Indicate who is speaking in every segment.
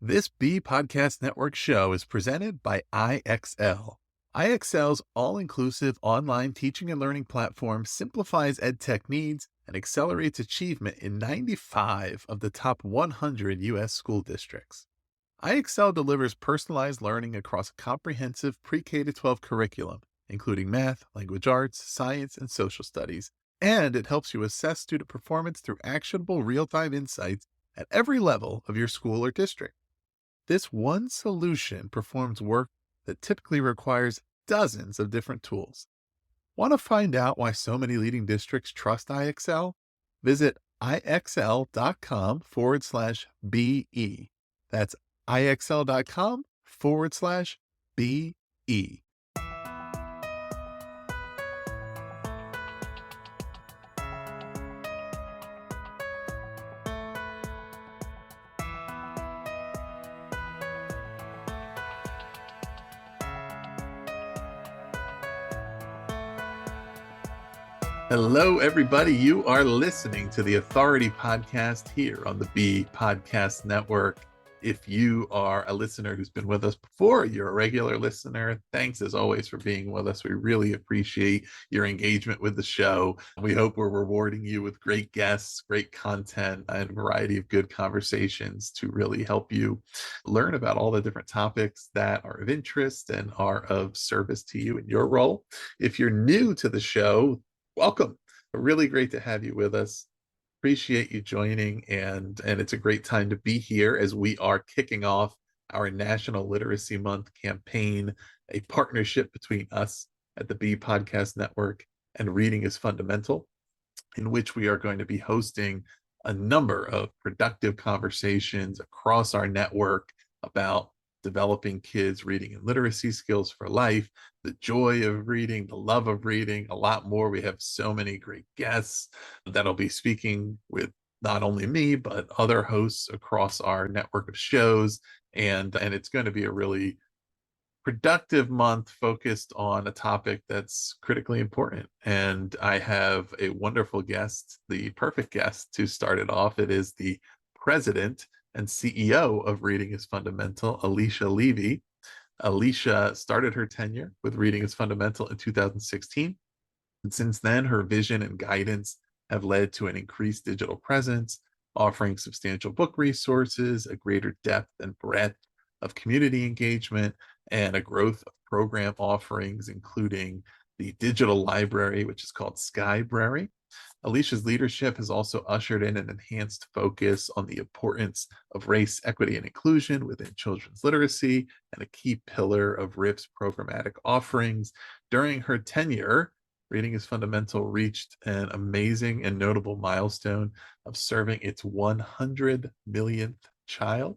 Speaker 1: This B Podcast Network show is presented by IXL. IXL's all-inclusive online teaching and learning platform simplifies edtech needs and accelerates achievement in 95 of the top 100 U.S. school districts. IXL delivers personalized learning across a comprehensive pre-K-12 curriculum, including math, language arts, science, and social studies, and it helps you assess student performance through actionable real-time insights at every level of your school or district. This one solution performs work that typically requires dozens of different tools. Want to find out why so many leading districts trust IXL? Visit ixl.com/BE. That's ixl.com/BE. Hello, everybody. You are listening to the Authority Podcast here on the B Podcast Network. If you are a listener who's been with us before, you're a regular listener, thanks as always for being with us. We really appreciate your engagement with the show. We hope we're rewarding you with great guests, great content, and a variety of good conversations to really help you learn about all the different topics that are of interest and are of service to you in your role. If you're new to the show, welcome. Really great to have you with us. Appreciate you joining, and it's a great time to be here as we are kicking off our National Literacy Month campaign, a partnership between us at the B Podcast Network and Reading is Fundamental, in which we are going to be hosting a number of productive conversations across our network about developing kids' reading and literacy skills for life, the joy of reading, the love of reading, a lot more. We have so many great guests that'll be speaking with not only me, but other hosts across our network of shows. And it's going to be a really productive month focused on a topic that's critically important. And I have a wonderful guest, the perfect guest to start it off. It is the president and CEO of Reading is Fundamental, Alicia Levi. Alicia started her tenure with Reading is Fundamental in 2016. And since then, her vision and guidance have led to an increased digital presence, offering substantial book resources, a greater depth and breadth of community engagement, and a growth of program offerings, including the digital library, which is called Skybrary. Alicia's leadership has also ushered in an enhanced focus on the importance of race, equity, and inclusion within children's literacy, and a key pillar of RIF's programmatic offerings. During her tenure, Reading is Fundamental reached an amazing and notable milestone of serving its 100 millionth child.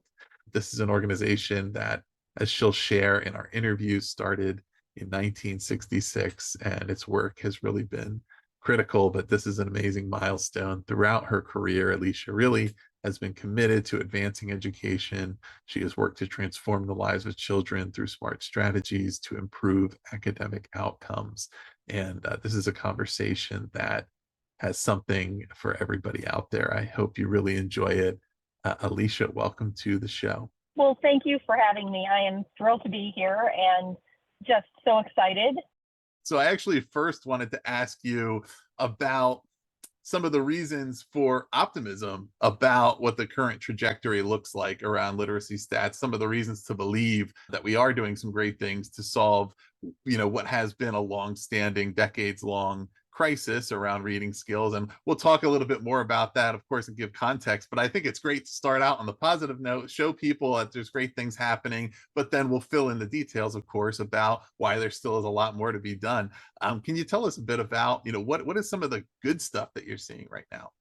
Speaker 1: This is an organization that, as she'll share in our interview, started in 1966, and its work has really been critical, but this is an amazing milestone. Throughout her career, Alicia really has been committed to advancing education. She has worked to transform the lives of children through smart strategies to improve academic outcomes. And this is a conversation that has something for everybody out there. I hope you really enjoy it. Alicia, welcome to the show.
Speaker 2: Well, thank you for having me. I am thrilled to be here and just so excited.
Speaker 1: So I actually first wanted to ask you about some of the reasons for optimism about what the current trajectory looks like around literacy stats, some of the reasons to believe that we are doing some great things to solve, what has been a long-standing, decades-long crisis around reading skills. And we'll talk a little bit more about that, of course, and give context. But I think it's great to start out on the positive note, show people that there's great things happening, but then we'll fill in the details, of course, about why there still is a lot more to be done. Can you tell us a bit about, what is some of the good stuff that you're seeing right now?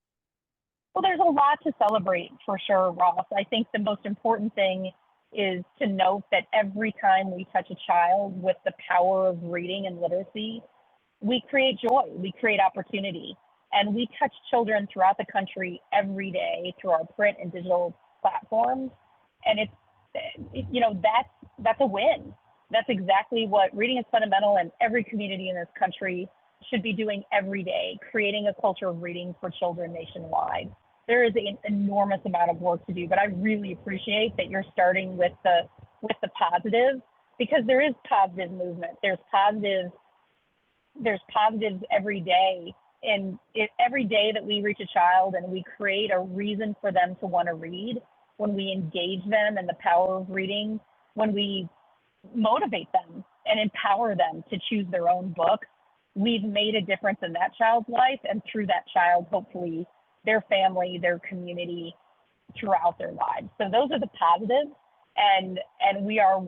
Speaker 2: Well, there's a lot to celebrate for sure, Ross. I think the most important thing is to note that every time we touch a child with the power of reading and literacy, we create joy, we create opportunity, and we touch children throughout the country every day through our print and digital platforms. And that's a win. That's exactly what Reading is Fundamental and every community in this country should be doing every day, creating a culture of reading for children nationwide. there is an enormous amount of work to do, but I really appreciate that you're starting with the positive, because there is positive movement. There's positives every day. And every day that we reach a child and we create a reason for them to want to read, when we engage them in the power of reading, when we motivate them and empower them to choose their own book, we've made a difference in that child's life, and through that child, hopefully their family, their community, throughout their lives. So those are the positives. And we are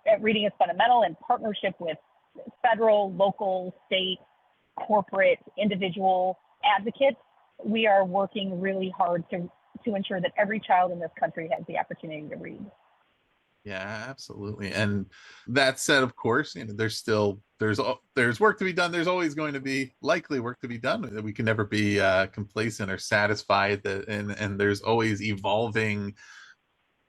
Speaker 2: at Reading is Fundamental, in partnership with federal, local, state, corporate, individual advocates. We are working really hard to ensure that every child in this country has the opportunity to read.
Speaker 1: Yeah, absolutely. And that said, of course, there's work to be done. There's always going to be likely work to be done. We can never be complacent or satisfied. And there's always evolving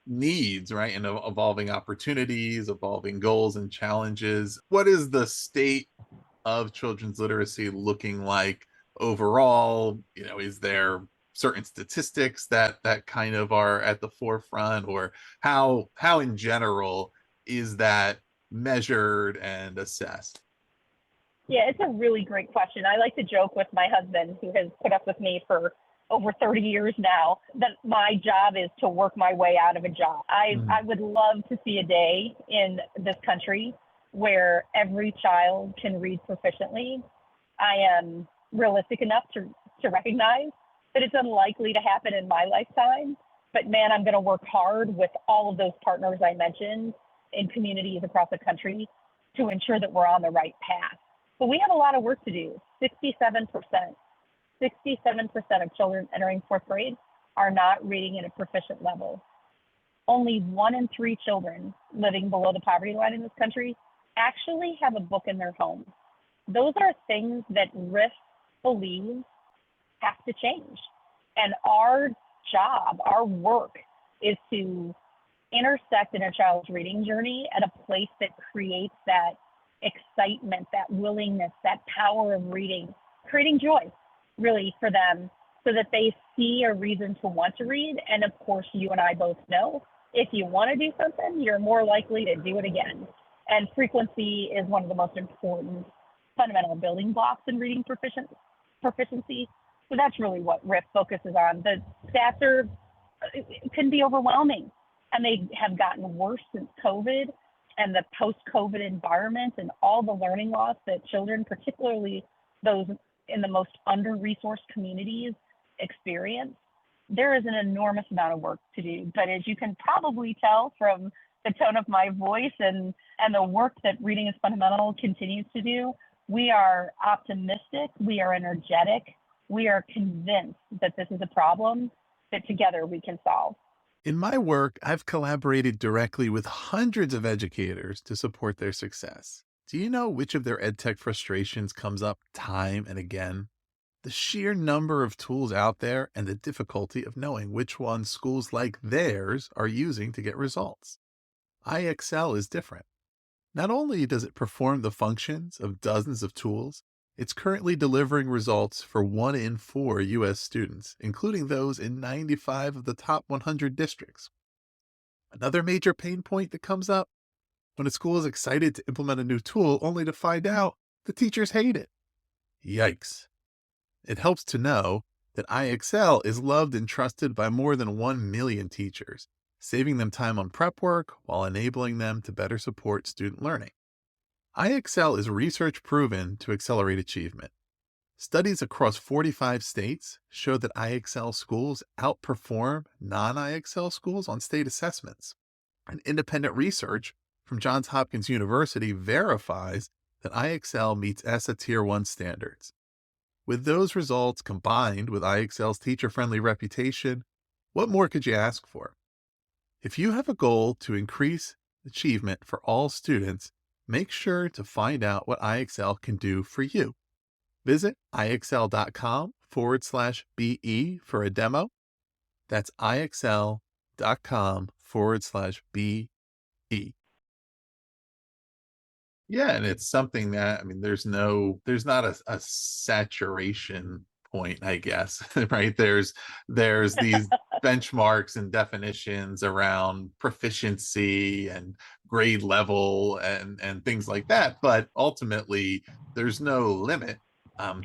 Speaker 1: needs, right? And evolving opportunities, evolving goals and challenges. What is the state of children's literacy looking like overall? Is there certain statistics that kind of are at the forefront, or how in general is that measured and assessed?
Speaker 2: Yeah, it's a really great question. I like to joke with my husband, who has put up with me for over 30 years now, that my job is to work my way out of a job. I would love to see a day in this country where every child can read proficiently. I am realistic enough to recognize that it's unlikely to happen in my lifetime. But man, I'm going to work hard with all of those partners I mentioned in communities across the country to ensure that we're on the right path. But we have a lot of work to do. 67% of children entering fourth grade are not reading at a proficient level. Only 1 in 3 children living below the poverty line in this country actually have a book in their home. Those are things that RIF believes have to change. And our job, our work, is to intersect in a child's reading journey at a place that creates that excitement, that willingness, that power of reading, creating joy really for them, so that they see a reason to want to read. And of course, you and I both know, if you want to do something, you're more likely to do it again. And frequency is one of the most important fundamental building blocks in reading proficiency. So that's really what RIF focuses on. The stats can be overwhelming, and they have gotten worse since COVID and the post-COVID environment and all the learning loss that children, particularly those in the most under-resourced communities, experience. There is an enormous amount of work to do. But as you can probably tell from the tone of my voice and the work that Reading is Fundamental continues to do, we are optimistic, we are energetic, we are convinced that this is a problem that together we can solve.
Speaker 1: In my work, I've collaborated directly with hundreds of educators to support their success. Do you know which of their edtech frustrations comes up time and again? The sheer number of tools out there and the difficulty of knowing which ones schools like theirs are using to get results. IXL is different. Not only does it perform the functions of dozens of tools, it's currently delivering results for 1 in 4 U.S. students, including those in 95 of the top 100 districts. Another major pain point that comes up: when a school is excited to implement a new tool only to find out the teachers hate it. Yikes. It helps to know that IXL is loved and trusted by more than 1 million teachers, saving them time on prep work while enabling them to better support student learning. IXL is research proven to accelerate achievement. Studies across 45 states show that IXL schools outperform non-IXL schools on state assessments. And independent research from Johns Hopkins University verifies that IXL meets ESSA Tier 1 standards. With those results combined with IXL's teacher-friendly reputation, what more could you ask for? If you have a goal to increase achievement for all students, make sure to find out what IXL can do for you. Visit IXL.com/BE for a demo. That's IXL.com/BE. Yeah, and it's something that, there's not a saturation point, I guess. Right? There's these benchmarks and definitions around proficiency and grade level and things like that, but ultimately there's no limit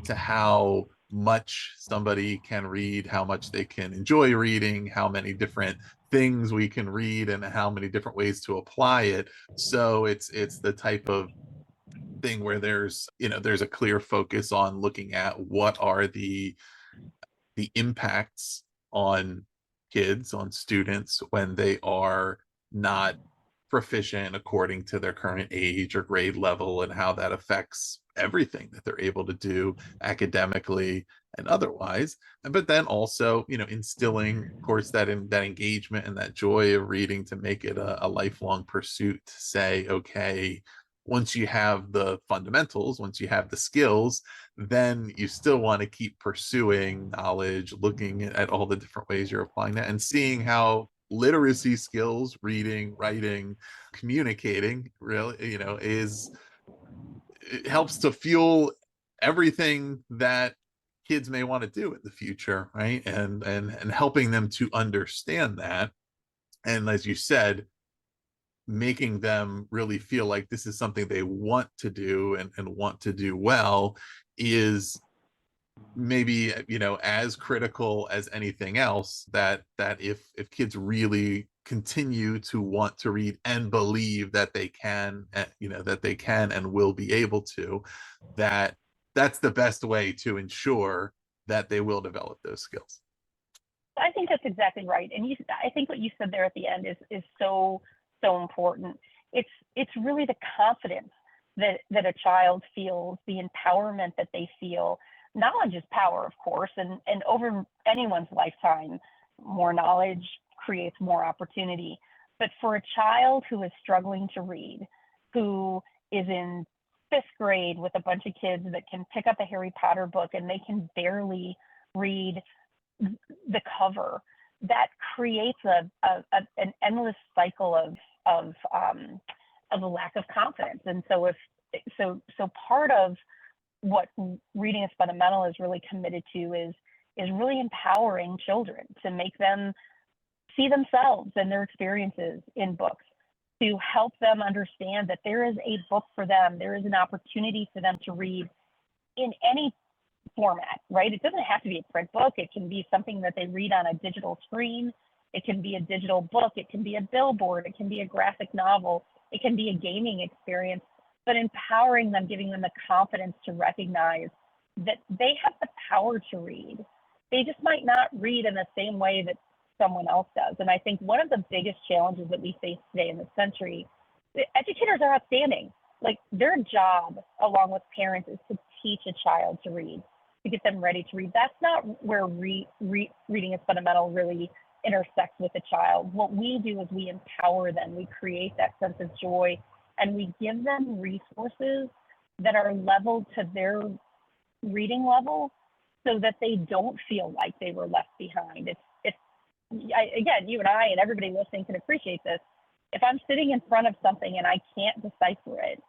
Speaker 1: to how much somebody can read, how much they can enjoy reading, how many different things we can read, and how many different ways to apply it. So it's the type of thing where there's a clear focus on looking at what are the impacts on kids, on students, when they are not proficient according to their current age or grade level, and how that affects everything that they're able to do academically and otherwise. But then also, instilling, of course, that engagement and that joy of reading to make it a lifelong pursuit, to say, okay, once you have the fundamentals, once you have the skills, then you still want to keep pursuing knowledge, looking at all the different ways you're applying that, and seeing how literacy skills, reading, writing, communicating, really, it helps to fuel everything that kids may want to do in the future, right? And helping them to understand that. And as you said, making them really feel like this is something they want to do and want to do well is maybe as critical as anything else. That if kids really continue to want to read and believe that they can, that they can and will be able to, that's the best way to ensure that they will develop those skills.
Speaker 2: I think that's exactly right. And I think what you said there at the end is so important. It's really the confidence that a child feels, the empowerment that they feel. Knowledge is power, of course, and over anyone's lifetime, more knowledge creates more opportunity. But for a child who is struggling to read, who is in fifth grade with a bunch of kids that can pick up a Harry Potter book and they can barely read the cover, that creates an endless cycle of a lack of confidence. And so part of what Reading is Fundamental is really committed to is really empowering children to make them see themselves and their experiences in books, to help them understand that there is a book for them. There is an opportunity for them to read in any format, right? It doesn't have to be a print book. It can be something that they read on a digital screen. It can be a digital book. It can be a billboard. It can be a graphic novel. It can be a gaming experience, but empowering them, giving them the confidence to recognize that they have the power to read. They just might not read in the same way that someone else does. And I think one of the biggest challenges that we face today in this century, the educators are outstanding. Like, their job, along with parents, is to teach a child to read, to get them ready to read. That's not where Reading is Fundamental really intersects with a child. What we do is we empower them. We create that sense of joy, and we give them resources that are leveled to their reading level so that they don't feel like they were left behind. Again, you and I and everybody listening can appreciate this. If I'm sitting in front of something and I can't decipher it,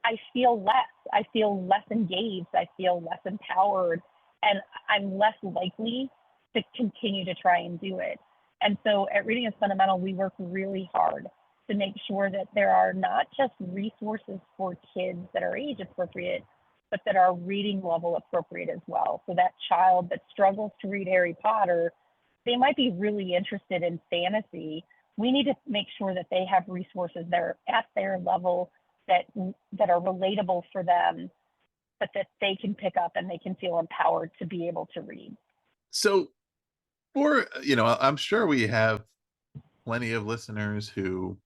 Speaker 2: I feel less. I feel less engaged. I feel less empowered, and I'm less likely to continue to try and do it. And so at Reading is Fundamental, we work really hard to make sure that there are not just resources for kids that are age appropriate, but that are reading level appropriate as well. So that child that struggles to read Harry Potter, they might be really interested in fantasy. We need to make sure that they have resources that are at their level, that are relatable for them, but that they can pick up and they can feel empowered to be able to read.
Speaker 1: So I'm sure we have plenty of listeners who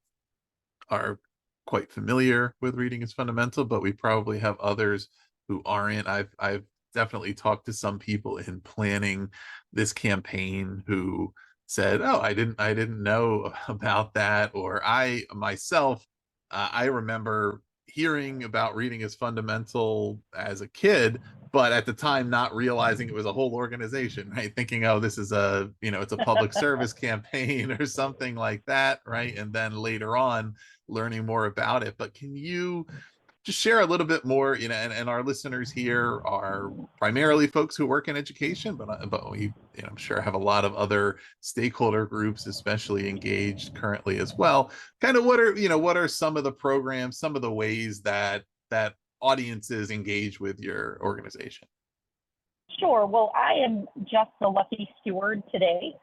Speaker 1: are quite familiar with Reading is Fundamental, but we probably have others who aren't. I've definitely talked to some people in planning this campaign who said, "Oh, I didn't know about that," or I myself, I remember hearing about Reading is Fundamental as a kid, but at the time not realizing it was a whole organization, right? Thinking, oh, this is it's a public service campaign or something like that, right? And then later on learning more about it. But can you just share a little bit more, and our listeners here are primarily folks who work in education, but we, I'm sure have a lot of other stakeholder groups, especially engaged currently as well. Kind of what are some of the programs, some of the ways that audiences engage with your organization?
Speaker 2: Sure. Well, I am just the lucky steward today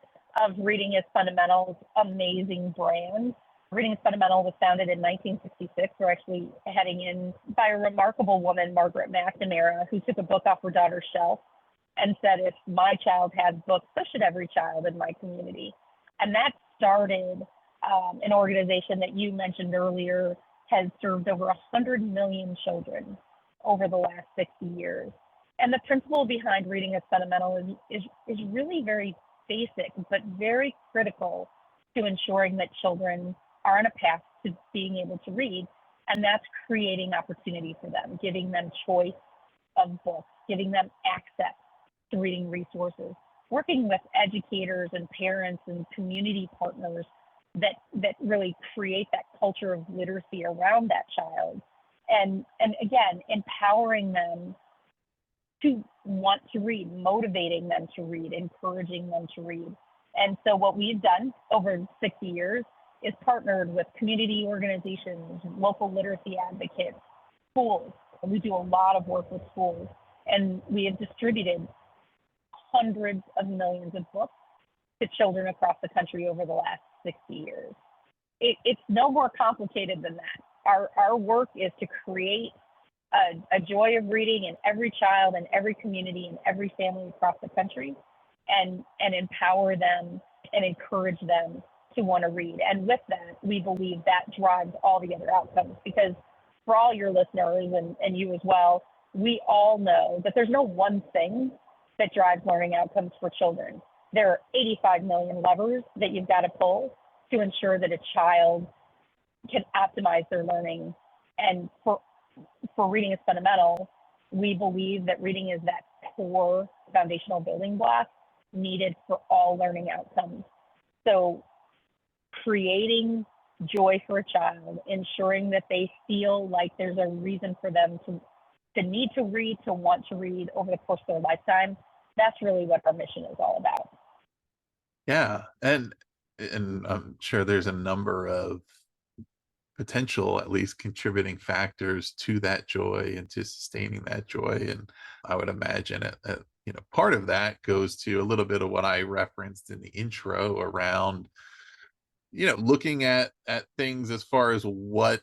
Speaker 2: of Reading is Fundamental's amazing brand. Reading is Fundamental was founded in 1966. We're actually heading in by a remarkable woman, Margaret McNamara, who took a book off her daughter's shelf and said, if my child has books, so should every child in my community. And that started an organization that you mentioned earlier has served over 100 million children over the last 60 years. And the principle behind Reading is Fundamental is really very basic, but very critical to ensuring that children are on a path to being able to read. And that's creating opportunity for them, giving them choice of books, giving them access to reading resources, working with educators and parents and community partners that really create that culture of literacy around that child. And again, empowering them to want to read, motivating them to read, encouraging them to read. And so what we've done over 60 years is partnered with community organizations, local literacy advocates, schools. We do a lot of work with schools, and we have distributed hundreds of millions of books to children across the country over the last 60 years. It's no more complicated than that. Our work is to create a joy of reading in every child and every community and every family across the country, and empower them and encourage them to want to read. And with that, we believe that drives all the other outcomes, because for all your listeners and you as well, we all know that there's no one thing that drives learning outcomes for children. There are 85 million levers that you've got to pull to ensure that a child can optimize their learning. And for Reading is Fundamental, we believe that reading is that core foundational building block needed for all learning outcomes. So creating joy for a child, ensuring that they feel like there's a reason for them to need to read, to want to read over the course of their lifetime, that's really what our mission is all about.
Speaker 1: Yeah, and I'm sure there's a number of potential, at least contributing factors to that joy and to sustaining that joy. And I would imagine part of that goes to a little bit of what I referenced in the intro around, looking at things as far as what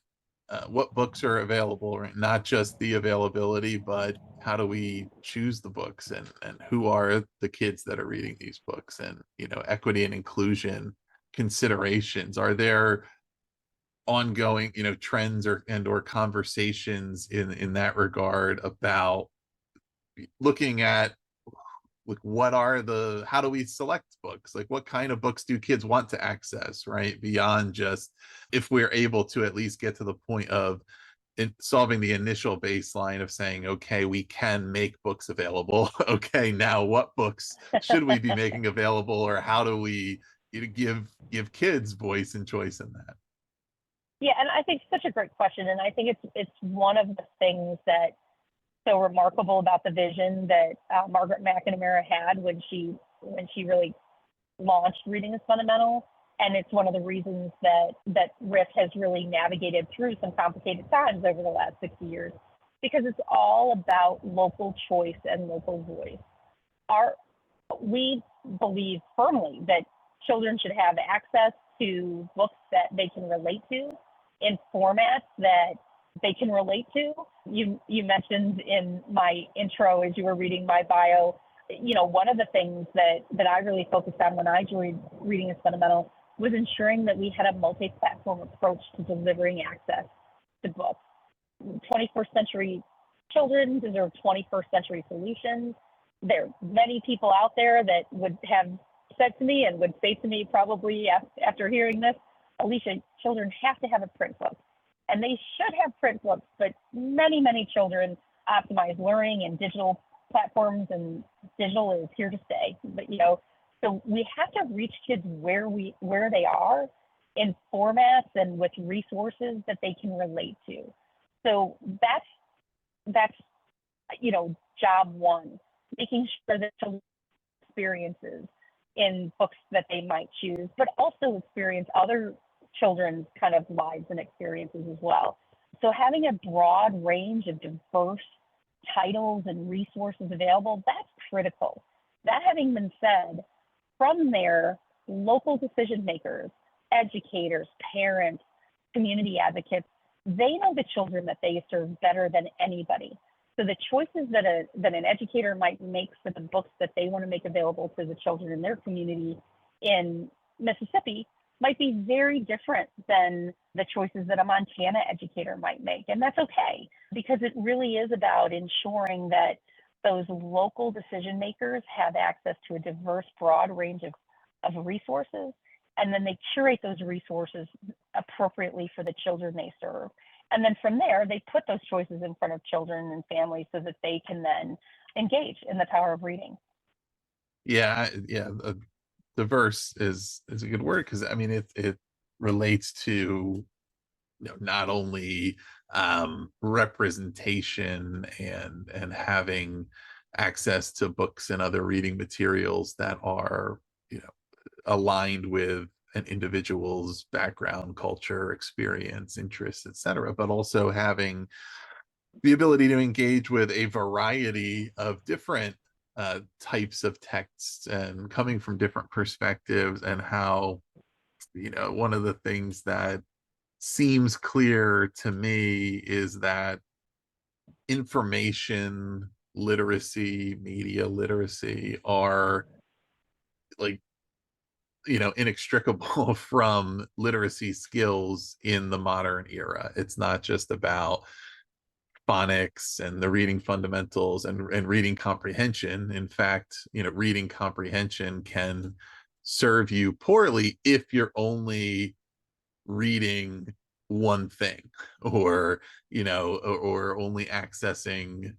Speaker 1: books are available, right? Not just the availability, but how do we choose the books, and who are the kids that are reading these books, and equity and inclusion considerations. Are there ongoing trends or conversations in that regard about looking at, like, how do we select books, like what kind of books do kids want to access, right, beyond just if we're able to at least get to the point of solving the initial baseline of saying, okay, we can make books available. Okay, now what books should we be making available, or how do we give kids voice and choice in that?
Speaker 2: Yeah, and I think such a great question, and I think it's one of the things that's so remarkable about the vision that Margaret McNamara had when she really launched Reading is Fundamental, and it's one of the reasons that RIF has really navigated through some complicated times over the last 60 years, because it's all about local choice and local voice. We believe firmly that children should have access to books that they can relate to, in formats that they can relate to. You mentioned in my intro, as you were reading my bio, one of the things that I really focused on when I joined Reading is Fundamental was ensuring that we had a multi-platform approach to delivering access to books. 21st century children deserve 21st century solutions. There are many people out there that would have said to me and would say to me probably after hearing this, Alicia, children have to have a print book. And they should have print books, but many, many children optimize learning in digital platforms, and digital is here to stay. But so we have to reach kids where they are, in formats and with resources that they can relate to. So that's job one, making sure that children experiences in books that they might choose, but also experience other children's kind of lives and experiences as well. So having a broad range of diverse titles and resources available, that's critical. That having been said, from there, local decision makers, educators, parents, community advocates, they know the children that they serve better than anybody. So the choices that an educator might make for the books that they want to make available to the children in their community in Mississippi might be very different than the choices that a Montana educator might make. And that's okay, because it really is about ensuring that those local decision makers have access to a diverse, broad range of resources, and then they curate those resources appropriately for the children they serve. And then from there, they put those choices in front of children and families so that they can then engage in the power of reading.
Speaker 1: Yeah, yeah. Diverse is a good word, because I mean it relates to not only representation and having access to books and other reading materials that are aligned with an individual's background, culture, experience, interests, etc., but also having the ability to engage with a variety of different types of texts and coming from different perspectives, and how one of the things that seems clear to me is that information literacy, media literacy are like inextricable from literacy skills in the modern era. It's not just about phonics and the reading fundamentals and reading comprehension. In fact, reading comprehension can serve you poorly if you're only reading one thing, or or only accessing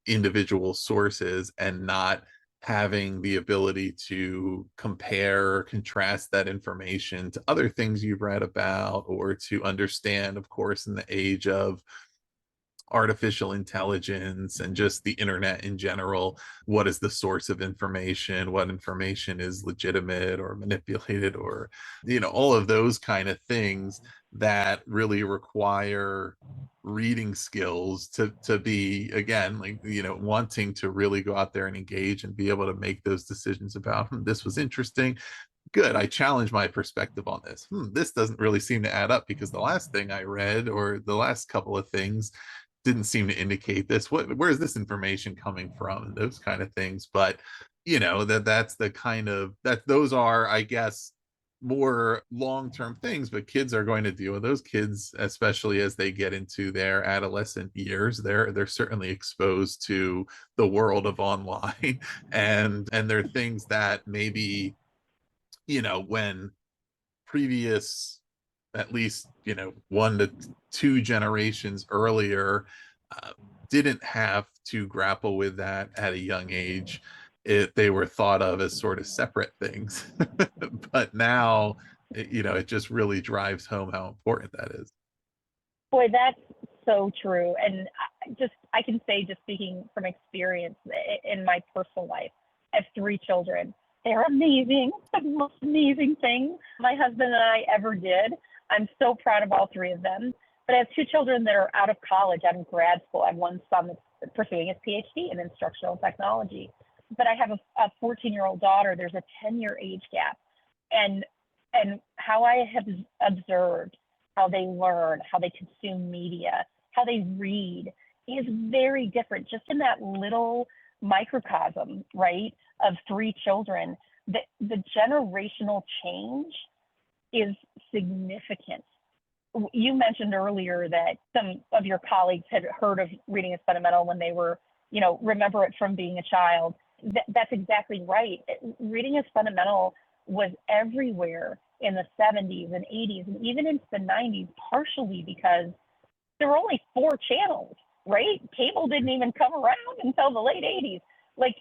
Speaker 1: individual sources and not having the ability to compare or contrast that information to other things you've read about, or to understand, of course, in the age of artificial intelligence and just the internet in general, what is the source of information, what information is legitimate or manipulated, or all of those kind of things that really require reading skills to be, again, like wanting to really go out there and engage and be able to make those decisions about, this was interesting, good, I challenge my perspective on this. This doesn't really seem to add up, because the last thing I read or the last couple of things didn't seem to indicate this. Where's this information coming from, and those kind of things. But that's the kind of, that those are, I guess, more long-term things, but kids are going to deal with those. Kids, especially as they get into their adolescent years, they're certainly exposed to the world of online and there are things that maybe when previous, at least 1 to 2 generations earlier, uh, didn't have to grapple with that at a young age. They were thought of as sort of separate things. But now it just really drives home how important that is.
Speaker 2: Boy, that's so true. And I can say, just speaking from experience in my personal life, I have 3 children. They're amazing, the most amazing thing my husband and I ever did. I'm so proud of all 3 of them. But I have 2 children that are out of college, out of grad school. I have one son that's pursuing his PhD in instructional technology. But I have a 14-year-old daughter. There's a 10-year age gap. And how I have observed how they learn, how they consume media, how they read is very different, just in that little microcosm, right, of 3 children. The generational change is significant. You mentioned earlier that some of your colleagues had heard of reading as fundamental when they were, remember it from being a child. That's exactly right. Reading as fundamental was everywhere in the 70s and 80s and even into the 90s, partially because there were only 4 channels, right? Cable didn't even come around until the late 80s. Like,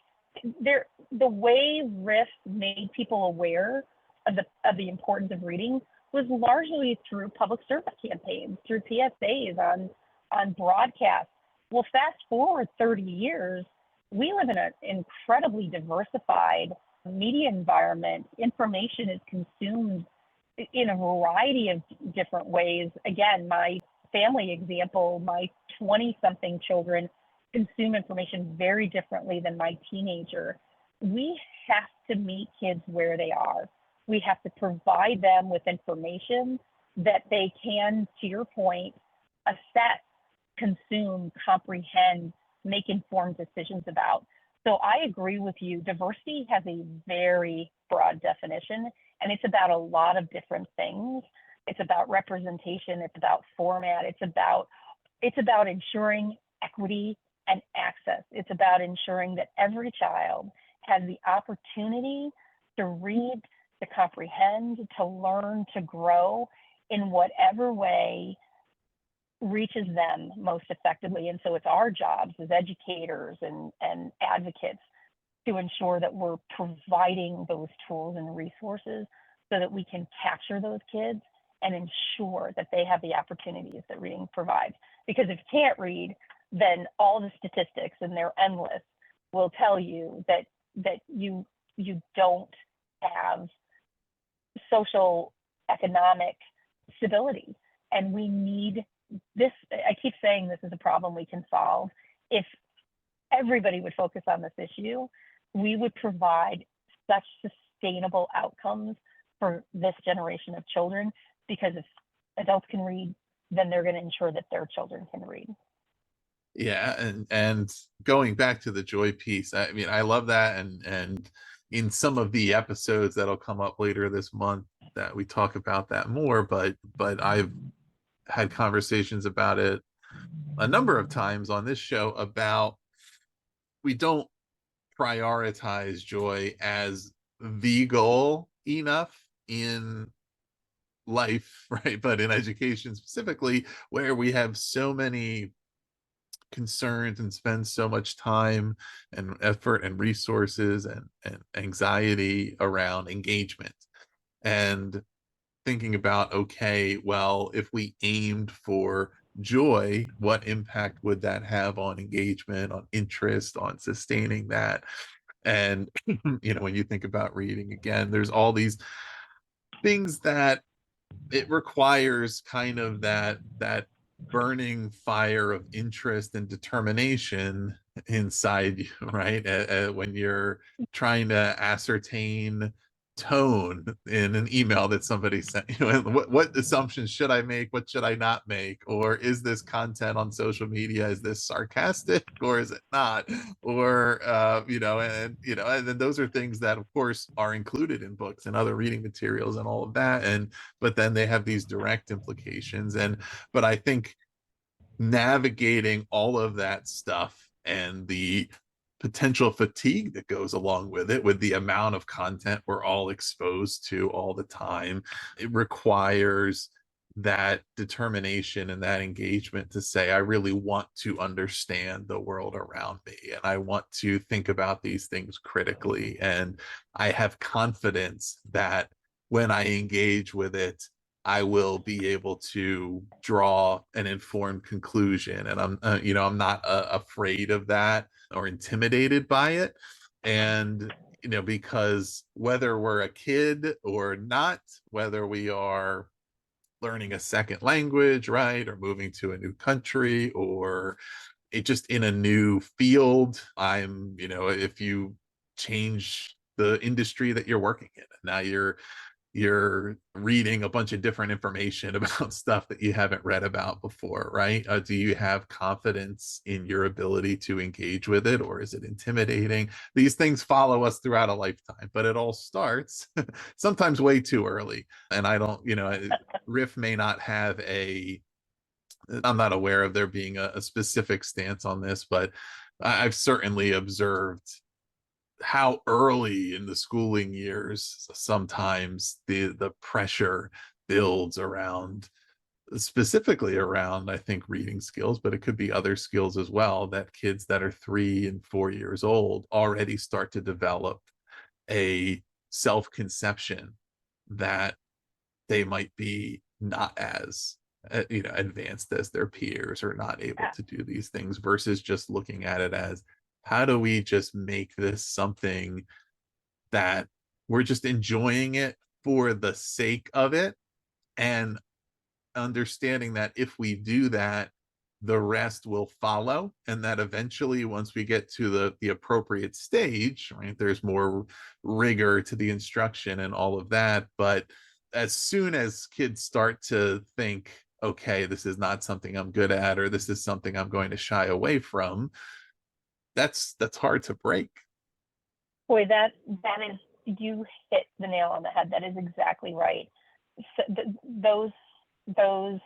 Speaker 2: the way RIF made people aware of the importance of reading was largely through public service campaigns, through PSAs on broadcast. Well, fast forward 30 years, we live in an incredibly diversified media environment. Information is consumed in a variety of different ways. Again, my family example, my 20 something children consume information very differently than my teenager. We have to meet kids where they are. We have to provide them with information that they can, to your point, assess, consume, comprehend, make informed decisions about. So I agree with you. Diversity has a very broad definition, and it's about a lot of different things. It's about representation, it's about format, it's about ensuring equity and access. It's about ensuring that every child has the opportunity to read, to comprehend, to learn, to grow in whatever way reaches them most effectively. And so it's our jobs as educators and advocates to ensure that we're providing those tools and resources so that we can capture those kids and ensure that they have the opportunities that reading provides. Because if you can't read, then all the statistics, and they're endless, will tell you that you don't have social economic stability. And we need this. I keep saying this is a problem we can solve. If everybody would focus on this issue, we would provide such sustainable outcomes for this generation of children, because if adults can read, then they're going to ensure that their children can read.
Speaker 1: Yeah, and going back to the joy piece, I mean, I love that, and in some of the episodes that'll come up later this month that we talk about that more, but I've had conversations about it a number of times on this show about we don't prioritize joy as the goal enough in life, right? But in education specifically, where we have so many concerns and spend so much time and effort and resources and anxiety around engagement, and thinking about, okay, well, if we aimed for joy, what impact would that have on engagement, on interest, on sustaining that? And when you think about reading, again, there's all these things that it requires, kind of that burning fire of interest and determination inside you, right? When you're trying to ascertain tone in an email that somebody sent you, what assumptions should I make, what should I not make, or is this content on social media, is this sarcastic or is it not, or and then those are things that of course are included in books and other reading materials and all of that, and but then they have these direct implications. But I think navigating all of that stuff and the potential fatigue that goes along with it, with the amount of content we're all exposed to all the time, it requires that determination and that engagement to say, I really want to understand the world around me, and I want to think about these things critically, and I have confidence that when I engage with it, I will be able to draw an informed conclusion, and I'm not afraid of that or intimidated by it. And because whether we're a kid or not, whether we are learning a second language, right, or moving to a new country, or it just in a new field, if you change the industry that you're working in, now you're reading a bunch of different information about stuff that you haven't read about before, right? Do you have confidence in your ability to engage with it, or is it intimidating? These things follow us throughout a lifetime, but it all starts sometimes way too early. And I don't, Riff may not have I'm not aware of there being a specific stance on this, but I've certainly observed how early in the schooling years sometimes the pressure builds around, specifically around, I think, reading skills, but it could be other skills as well, that kids that are 3 and 4 years old already start to develop a self-conception that they might be not as advanced as their peers or not able
Speaker 2: Yeah.
Speaker 1: to do these things, versus just looking at it as, how do we just make this something that we're just enjoying it for the sake of it, and understanding that if we do that, the rest will follow, and that eventually, once we get to the appropriate stage, right, there's more rigor to the instruction and all of that. But as soon as kids start to think, okay, this is not something I'm good at, or this is something I'm going to shy away from, that's hard to break.
Speaker 2: Boy, that is, you hit the nail on the head. That is exactly right. So those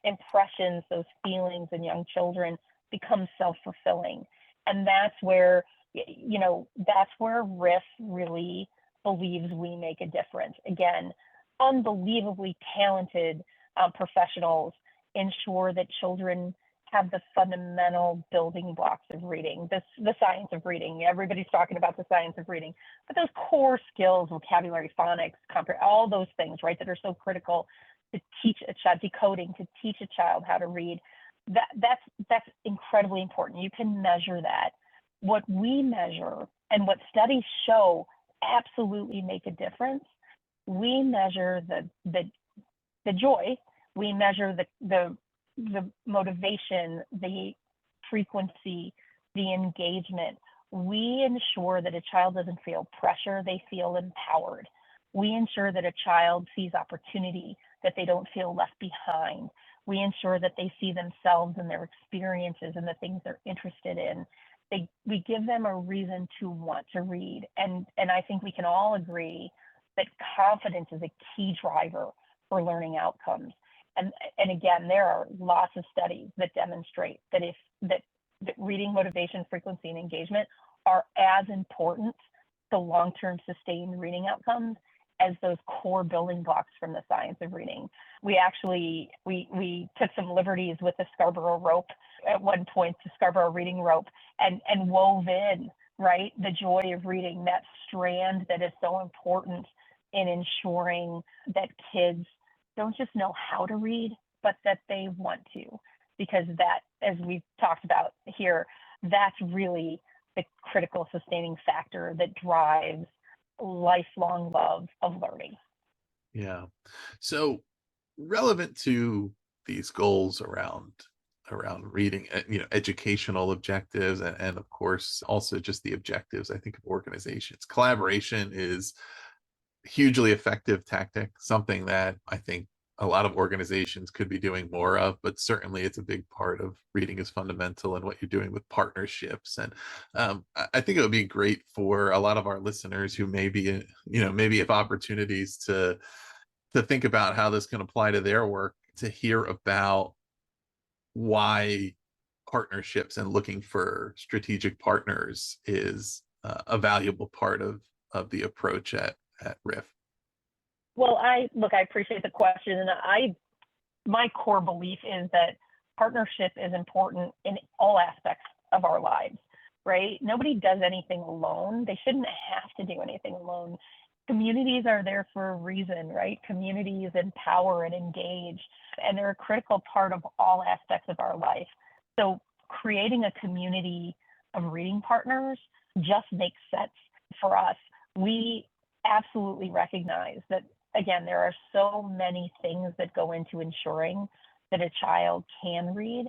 Speaker 2: impressions, those feelings in young children become self-fulfilling, and that's where RIF really believes we make a difference. Again, unbelievably talented professionals ensure that children have the fundamental building blocks of reading, the science of reading. Everybody's talking about the science of reading, but those core skills, vocabulary, phonics, all those things, right, that are so critical to teach a child, decoding, to teach a child how to read, that's incredibly important. You can measure that. What we measure and what studies show absolutely make a difference. We measure the joy. We measure the motivation, the frequency, the engagement. We ensure that a child doesn't feel pressure, they feel empowered. We ensure that a child sees opportunity, that they don't feel left behind. We ensure that they see themselves and their experiences and the things they're interested in. We give them a reason to want to read. And I think we can all agree that confidence is a key driver for learning outcomes. And again, there are lots of studies that demonstrate that that reading motivation, frequency, and engagement are as important to long-term sustained reading outcomes as those core building blocks from the science of reading. We actually we took some liberties with the Scarborough rope at one point, the Scarborough reading rope, and wove in, right, the joy of reading, that strand that is so important in ensuring that kids don't just know how to read, but that they want to. Because that, as we've talked about here, that's really the critical sustaining factor that drives lifelong love of learning.
Speaker 1: Yeah. So relevant to these goals around reading, educational objectives, and of course also just the objectives, I think, of organizations, collaboration is hugely effective tactic, something that I think a lot of organizations could be doing more of, but certainly it's a big part of reading is fundamental and what you're doing with partnerships. And I think it would be great for a lot of our listeners who maybe have opportunities to think about how this can apply to their work, to hear about why partnerships and looking for strategic partners is a valuable part of the approach at RIF.
Speaker 2: Well, I appreciate the question, and my core belief is that partnership is important in all aspects of our lives, right? Nobody does anything alone. They shouldn't have to do anything alone. Communities are there for a reason, right? Communities empower and engage, and they're a critical part of all aspects of our life. So creating a community of reading partners just makes sense for us. We absolutely recognize that, again, there are so many things that go into ensuring that a child can read.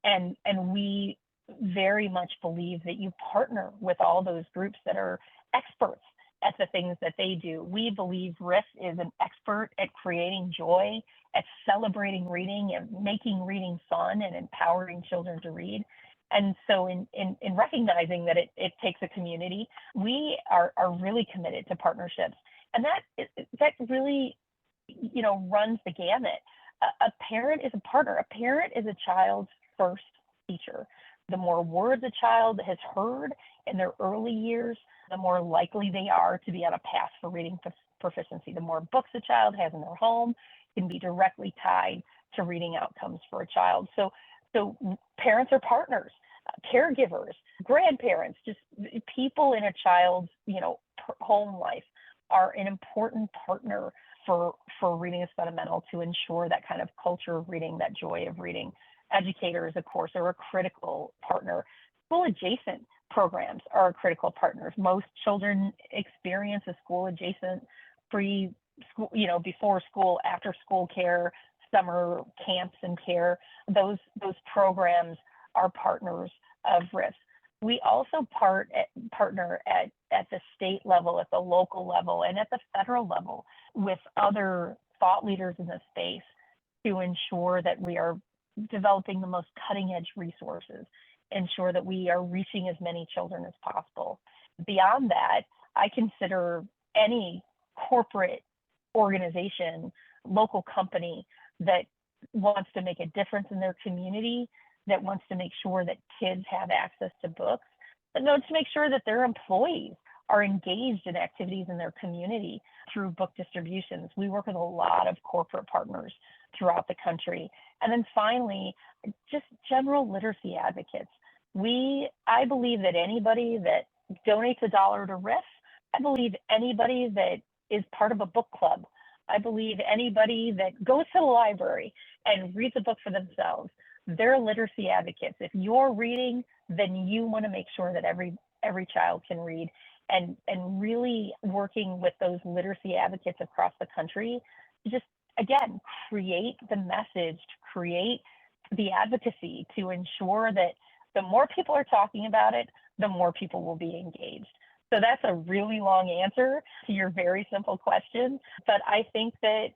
Speaker 2: And we very much believe that you partner with all those groups that are experts at the things that they do. We believe RIF is an expert at creating joy, at celebrating reading and making reading fun and empowering children to read. And so in recognizing that it takes a community, we are really committed to partnerships. And that really, runs the gamut. A parent is a partner. A parent is a child's first teacher. The more words a child has heard in their early years, the more likely they are to be on a path for reading proficiency. The more books a child has in their home can be directly tied to reading outcomes for a child. So parents are partners, caregivers, grandparents, just people in a child's, home life are an important partner for reading is fundamental to ensure that kind of culture of reading, that joy of reading. Educators, of course, are a critical partner. School adjacent programs are critical partners. Most children experience a school adjacent pre-school, before school, after school care, summer camps and care. Those programs are partners of RIF. We also partner at the state level, at the local level, and at the federal level with other thought leaders in the space to ensure that we are developing the most cutting edge resources, ensure that we are reaching as many children as possible. Beyond that, I consider any corporate organization, local company that wants to make a difference in their community, that wants to make sure that kids have access to books, but to make sure that their employees are engaged in activities in their community through book distributions. We work with a lot of corporate partners throughout the country. And then finally, just general literacy advocates. I believe that anybody that donates $1 to RIF, I believe anybody that is part of a book club, I believe anybody that goes to the library and reads a book for themselves, they're literacy advocates. If you're reading, then you want to make sure that every child can read, and really working with those literacy advocates across the country to just, again, create the message, to create the advocacy to ensure that the more people are talking about it, the more people will be engaged. So that's a really long answer to your very simple question, but I think that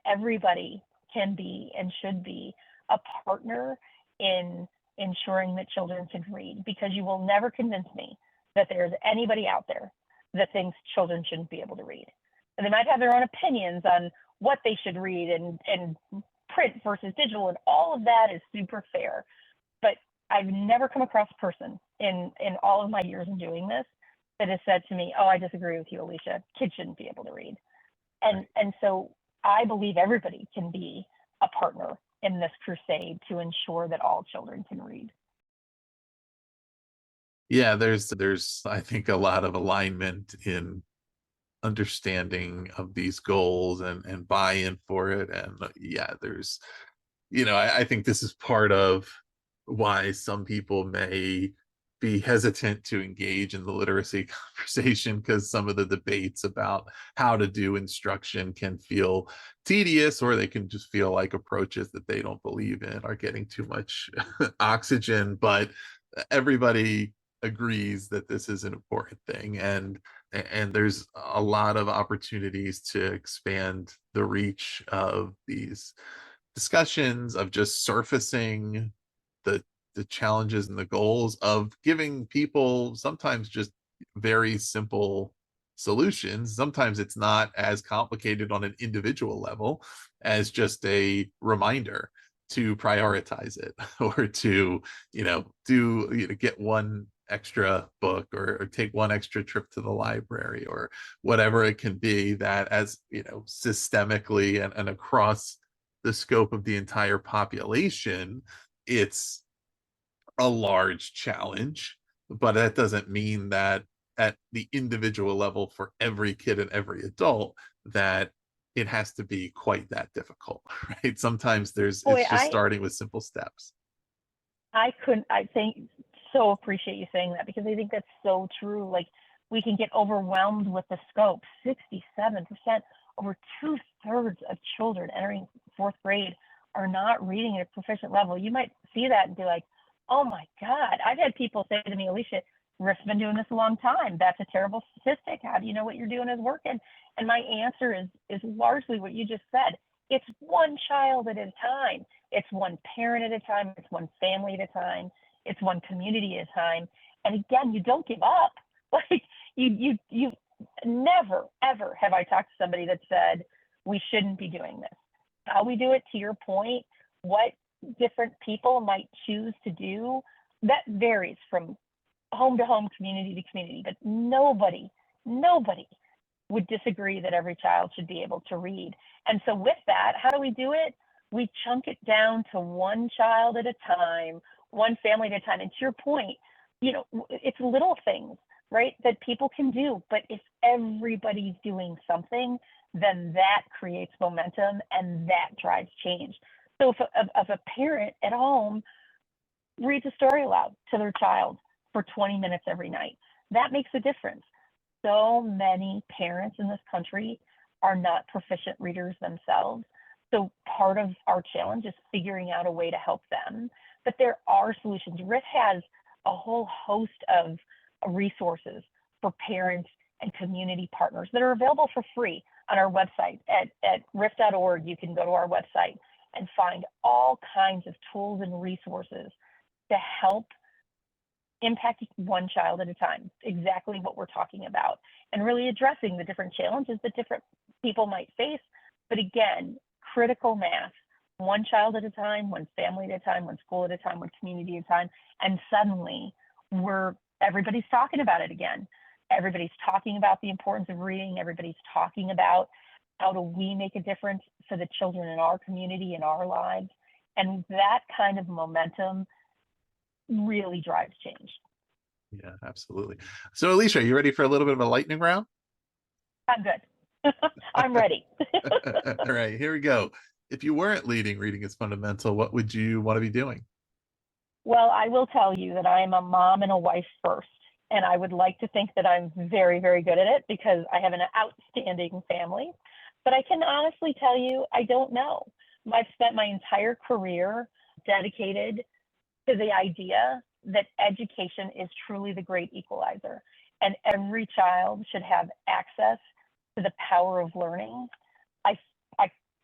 Speaker 2: everybody can be and should be a partner in ensuring that children can read, because you will never convince me that there's anybody out there that thinks children shouldn't be able to read. And they might have their own opinions on what they should read and print versus digital, and all of that is super fair. But I've never come across a person in all of my years in doing this that has said to me, oh, I disagree with you, Alicia, kids shouldn't be able to read. And so I believe everybody can be a partner in this crusade to ensure that all children can read.
Speaker 1: Yeah, there's I think a lot of alignment in understanding of these goals and buy-in for it. And yeah, there's, I think this is part of why some people may be hesitant to engage in the literacy conversation, because some of the debates about how to do instruction can feel tedious, or they can just feel like approaches that they don't believe in are getting too much oxygen. But everybody agrees that this is an important thing, and there's a lot of opportunities to expand the reach of these discussions, of just surfacing the challenges and the goals, of giving people sometimes just very simple solutions. Sometimes it's not as complicated on an individual level as just a reminder to prioritize it, or to get one extra book, or take one extra trip to the library, or whatever it can be, that as systemically and across the scope of the entire population, it's a large challenge. But that doesn't mean that at the individual level for every kid and every adult that it has to be quite that difficult, right? Sometimes it's just starting with simple steps.
Speaker 2: I think so appreciate you saying that, because I think that's so true. Like, we can get overwhelmed with the scope. 67%, over 2/3 of children entering 4th grade are not reading at a proficient level. You might see that and be like, oh my God. I've had people say to me, Alicia, RIF's been doing this a long time. That's a terrible statistic. How do you know what you're doing is working? And my answer is largely what you just said. It's one child at a time. It's one parent at a time. It's one family at a time. It's one community at a time. And again, you don't give up. Like, you never, ever have I talked to somebody that said we shouldn't be doing this. How we do it, to your point, what different people might choose to do, that varies from home to home, community to community. But nobody would disagree that every child should be able to read. And so with that, how do we do it? We chunk it down to one child at a time, one family at a time. And to your point, it's little things, right, that people can do. But if everybody's doing something, then that creates momentum and that drives change. So if a parent at home reads a story aloud to their child for 20 minutes every night, that makes a difference. So many parents in this country are not proficient readers themselves. So part of our challenge is figuring out a way to help them. But there are solutions. RIF has a whole host of resources for parents and community partners that are available for free on our website at rif.org. You can go to our website and find all kinds of tools and resources to help impact one child at a time, exactly what we're talking about, and really addressing the different challenges that different people might face. But again, critical mass, one child at a time, one family at a time, one school at a time, one community at a time, and suddenly everybody's talking about it again. Everybody's talking about the importance of reading. Everybody's talking about how do we make a difference for the children in our community, in our lives. And that kind of momentum really drives change.
Speaker 1: Yeah, absolutely. So Alicia, you ready for a little bit of a lightning round?
Speaker 2: I'm good. I'm ready.
Speaker 1: All right, here we go. If you weren't leading Reading is Fundamental, what would you want to be doing?
Speaker 2: Well, I will tell you that I am a mom and a wife first. And I would like to think that I'm very, very good at it because I have an outstanding family. But I can honestly tell you, I don't know. I've spent my entire career dedicated to the idea that education is truly the great equalizer. And every child should have access to the power of learning.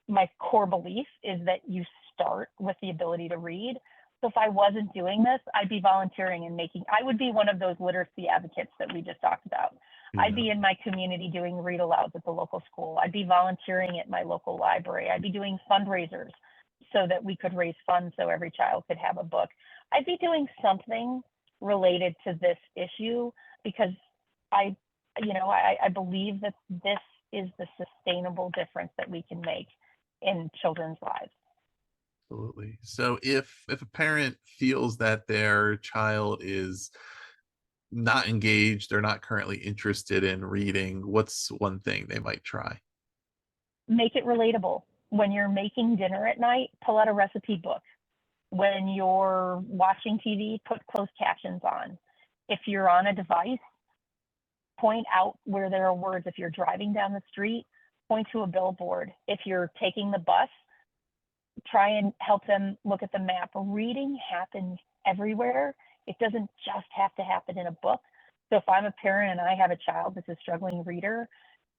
Speaker 2: My core belief is that you start with the ability to read. So if I wasn't doing this, I'd be volunteering and I would be one of those literacy advocates that we just talked about. Yeah. I'd be in my community doing read alouds at the local school. I'd be volunteering at my local library. I'd be doing fundraisers so that we could raise funds so every child could have a book. I'd be doing something related to this issue because I believe that this is the sustainable difference that we can make in children's lives.
Speaker 1: Absolutely. So if a parent feels that their child is not engaged, they're not currently interested in reading, what's one thing they might try?
Speaker 2: Make it relatable. When you're making dinner at night, pull out a recipe book. When you're watching TV, put closed captions on. If you're on a device, point out where there are words. If you're driving down the street, point to a billboard. If you're taking the bus, try and help them look at the map. Reading happens everywhere. It doesn't just have to happen in a book. So if I'm a parent and I have a child that's a struggling reader,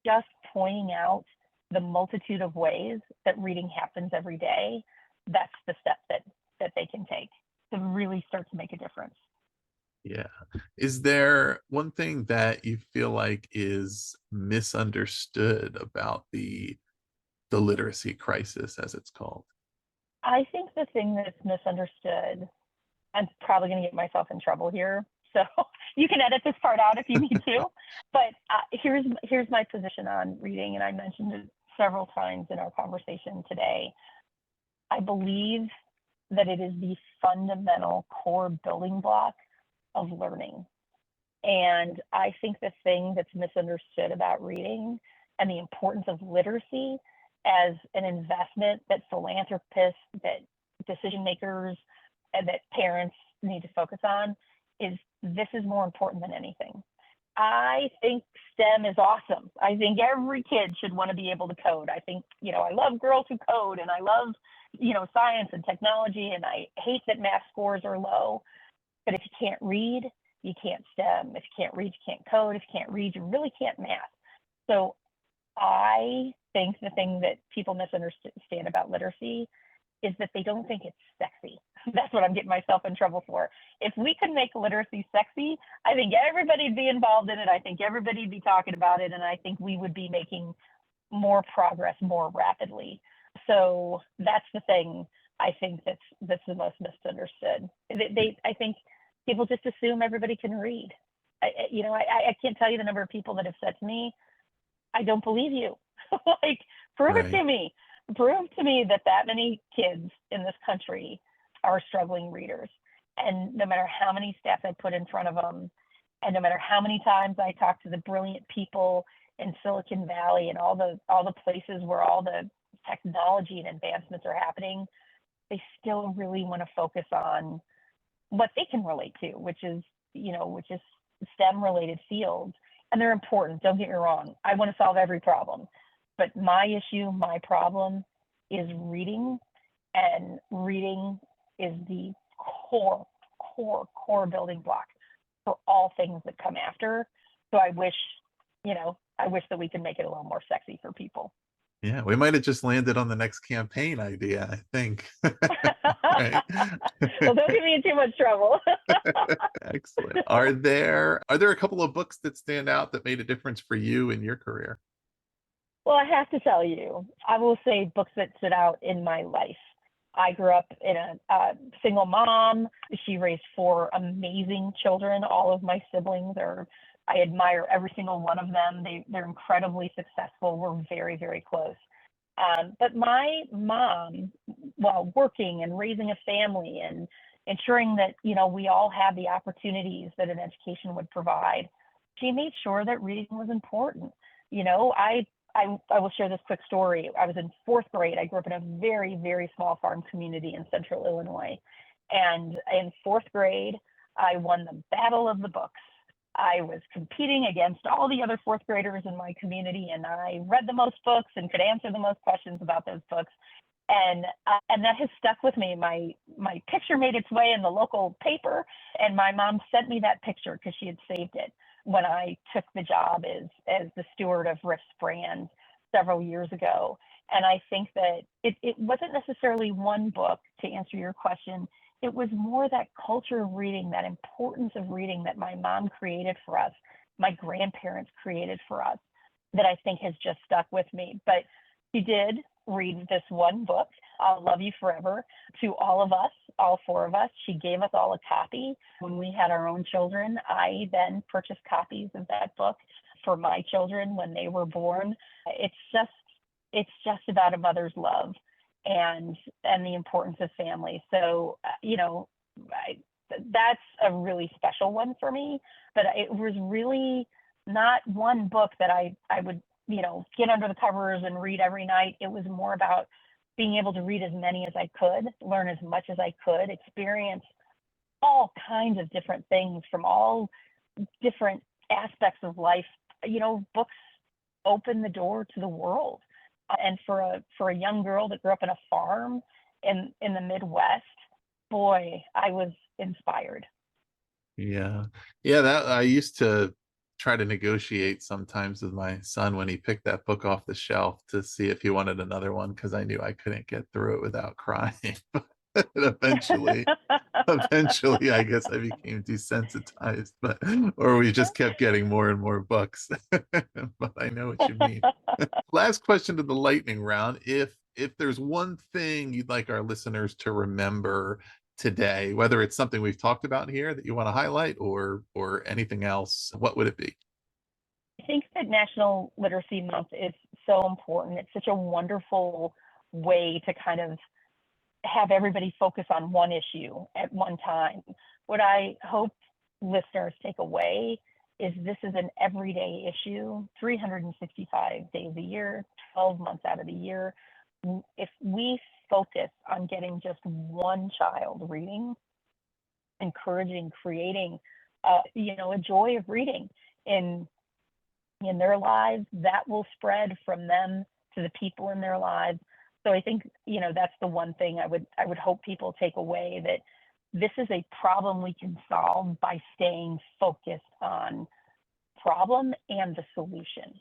Speaker 2: just pointing out the multitude of ways that reading happens every day, that's the step that they can take to really start to make a difference.
Speaker 1: Yeah. Is there one thing that you feel like is misunderstood about the literacy crisis, as it's called?
Speaker 2: I think the thing that's misunderstood, I'm probably going to get myself in trouble here, so you can edit this part out if you need to. But here's my position on reading, and I mentioned it several times in our conversation today. I believe that it is the fundamental core building block of learning. And I think the thing that's misunderstood about reading and the importance of literacy as an investment that philanthropists, that decision makers, and that parents need to focus on is this is more important than anything. I think STEM is awesome. I think every kid should want to be able to code. I think, I love girls who code, and I love, science and technology, and I hate that math scores are low. But if you can't read, you can't STEM. If you can't read, you can't code. If you can't read, you really can't math. So I think the thing that people misunderstand about literacy is that they don't think it's sexy. That's what I'm getting myself in trouble for. If we could make literacy sexy, I think everybody'd be involved in it. I think everybody'd be talking about it. And I think we would be making more progress more rapidly. So that's the thing I think that's the most misunderstood. I think people just assume everybody can read. I can't tell you the number of people that have said to me, I don't believe you. Like, prove it to me. Prove to me that many kids in this country are struggling readers. And no matter how many stats I put in front of them, and no matter how many times I talk to the brilliant people in Silicon Valley and all the places where all the technology and advancements are happening, they still really want to focus on what they can relate to, which is STEM related fields. And they're important. Don't get me wrong. I want to solve every problem. But my issue, my problem is reading. And reading is the core building block for all things that come after. So I wish that we could make it a little more sexy for people.
Speaker 1: Yeah, we might have just landed on the next campaign idea, I think. Right.
Speaker 2: Well, don't get me in too much trouble.
Speaker 1: Excellent. Are there a couple of books that stand out that made a difference for you in your career?
Speaker 2: Well, I have to tell you, I will say books that stood out in my life. I grew up in a single mom. She raised four amazing children. All of my siblings I admire every single one of them. They're incredibly successful. We're very, very close. But my mom, while working and raising a family and ensuring that, we all had the opportunities that an education would provide, she made sure that reading was important. I will share this quick story. I was in fourth grade. I grew up in a very, very small farm community in central Illinois. And in fourth grade, I won the battle of the books. I was competing against all the other fourth graders in my community, and I read the most books and could answer the most questions about those books. And that has stuck with me. My picture made its way in the local paper, and my mom sent me that picture because she had saved it when I took the job as the steward of Riff's brand several years ago. And I think that it wasn't necessarily one book to answer your question. It was more that culture of reading, that importance of reading that my mom created for us, my grandparents created for us, that I think has just stuck with me. But she did read this one book, I'll Love You Forever, to all of us, all four of us. She gave us all a copy when we had our own children. I then purchased copies of that book for my children when they were born. It's just about a mother's love and the importance of family. So, that's a really special one for me. But it was really not one book that I would get under the covers and read every night. It was more about being able to read as many as I could, learn as much as I could, experience all kinds of different things from all different aspects of life. Books open the door to the world. And for a young girl that grew up in a farm in the Midwest, boy, I was inspired.
Speaker 1: Yeah. Yeah, that I used to try to negotiate sometimes with my son when he picked that book off the shelf to see if he wanted another one because I knew I couldn't get through it without crying. But eventually, I guess I became desensitized, or we just kept getting more and more books. But I know what you mean. Last question to the lightning round. If there's one thing you'd like our listeners to remember today, whether it's something we've talked about here that you want to highlight or anything else, what would it be?
Speaker 2: I think that National Literacy Month is so important. It's such a wonderful way to kind of have everybody focus on one issue at one time. What I hope listeners take away is this is an everyday issue, 365 days a year, 12 months out of the year. If we focus on getting just one child reading, encouraging, creating, a joy of reading in their lives, that will spread from them to the people in their lives. So I think, that's the one thing I would hope people take away, that this is a problem we can solve by staying focused on problem and the solution.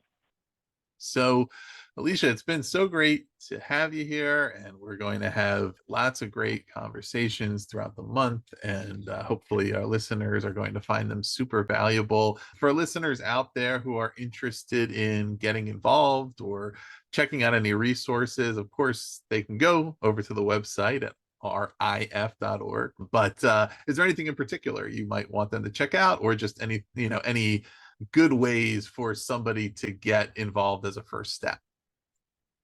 Speaker 1: So, Alicia, it's been so great to have you here, and we're going to have lots of great conversations throughout the month, and hopefully our listeners are going to find them super valuable. For listeners out there who are interested in getting involved or checking out any resources, of course, they can go over to the website at rif.org. But is there anything in particular you might want them to check out, or just any good ways for somebody to get involved as a first step?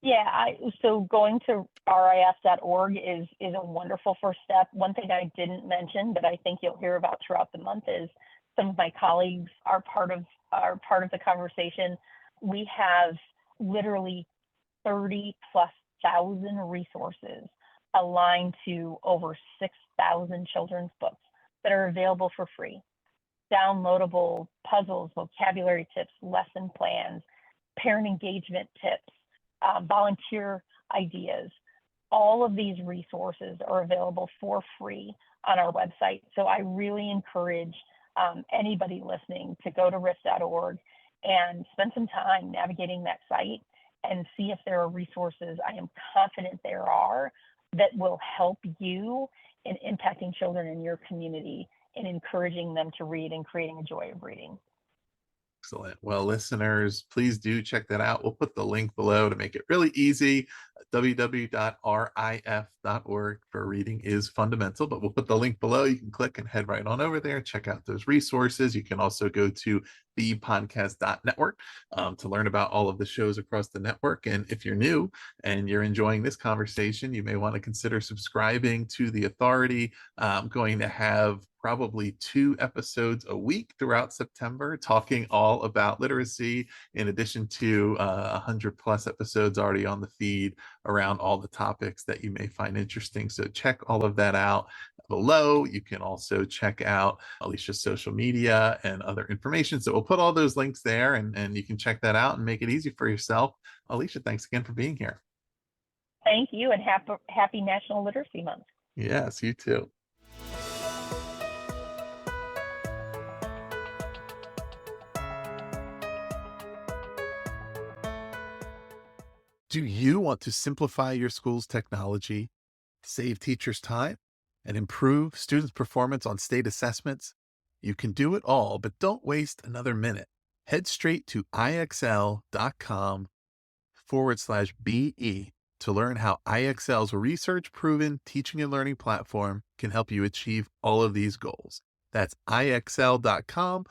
Speaker 2: Yeah, so going to rif.org is a wonderful first step. One thing I didn't mention, but I think you'll hear about throughout the month, is some of my colleagues are part of the conversation. We have literally 30 plus thousand resources aligned to over 6,000 children's books that are available for free. Downloadable puzzles, vocabulary tips, lesson plans, parent engagement tips, volunteer ideas. All of these resources are available for free on our website. So I really encourage anybody listening to go to rift.org and spend some time navigating that site and see if there are resources. I am confident there are that will help you in impacting children in your community and encouraging them to read and creating a joy of reading.
Speaker 1: Excellent. Well, listeners, please do check that out. We'll put the link below to make it really easy. www.rif.org for reading is fundamental, but we'll put the link below. You can click and head right on over there, check out those resources. You can also go to thepodcast.network to learn about all of the shows across the network. And if you're new and you're enjoying this conversation, you may want to consider subscribing to The Authority. I'm going to have probably 2 episodes a week throughout September, talking all about literacy, in addition to 100 plus episodes already on the feed around all the topics that you may find interesting. So check all of that out below. You can also check out Alicia's social media and other information. So we'll put all those links there, and you can check that out and make it easy for yourself. Alicia, thanks again for being here.
Speaker 2: Thank you, and happy National Literacy Month.
Speaker 1: Yes, you too. Do you want to simplify your school's technology, save teachers time, and improve students' performance on state assessments? You can do it all, but don't waste another minute. Head straight to ixl.com/BE to learn how IXL's research-proven teaching and learning platform can help you achieve all of these goals. That's ixl.com/BE.